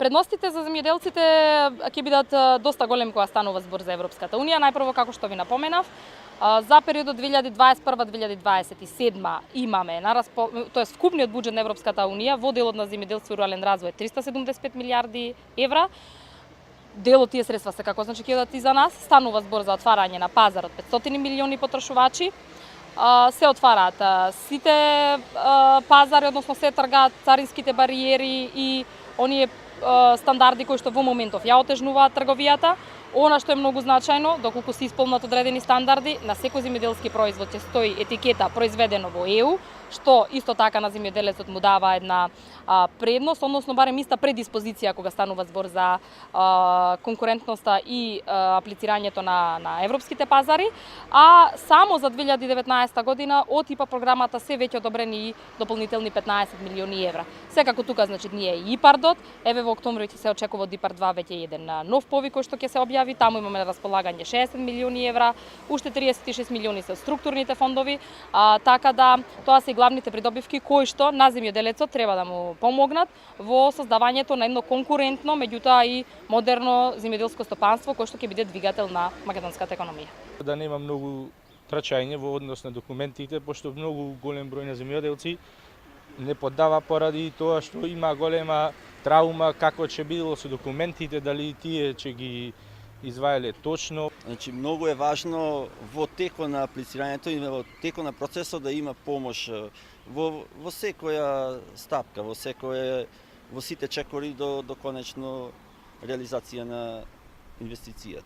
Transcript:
Предностите за земјоделците ќе бидат доста големи кога станува збор за Европската унија. Најпрво, како што ви напоменав, за периодот 2021-2027 имаме тоест вкупниот буџет на Европската унија во делот на земјоделство и рурален развој 375 милиарди евра. Дел од тие средства секако значи ќе бидат и за нас. Станува збор за отварање на пазар од 500 милиони потрошувачи. Се отвараат сите пазари, односно се тргаат царинските бариери и оние стандарди кои што во моментов ја отежнуваат трговијата. Она што е многу значајно, доколку се исполнат одредени стандарди, на секој земјоделски производ ќе стои етикета произведено во ЕУ, што исто така на земјоделецот му дава една предност, односно барем иста предиспозиција кога станува збор за конкурентноста и аплицирањето на европските пазари, а само за 2019 година од ИПА програмата се веќе одобрени и дополнителни 15 милиони евра. Секако тука значи ние и ИПАРДот, еве во октомври ќе се очекува од ИПАРД 2 веќе еден нов повик кој што ќе се објави, таму имаме на располагање 60 милиони евра, уште 36 милиони се структурните фондови, така да тоа се и главните придобивки кои што на земјоделецот треба да му помогнат во создавањето на едно конкурентно, меѓутоа и модерно земјоделско стопанство кој што ќе биде двигател на македонската економија. Да нема многу трчање во однос на документите, пошто многу голем број на земјоделци не поддава поради тоа што има голема траума како ќе било со документите, дали тие ќе ги изваеле точно. Значи многу е важно во текот на аплицирањето и во текот на процесот да има помош во секоја стапка, во сите чекори до конечно реализација на инвестицијата.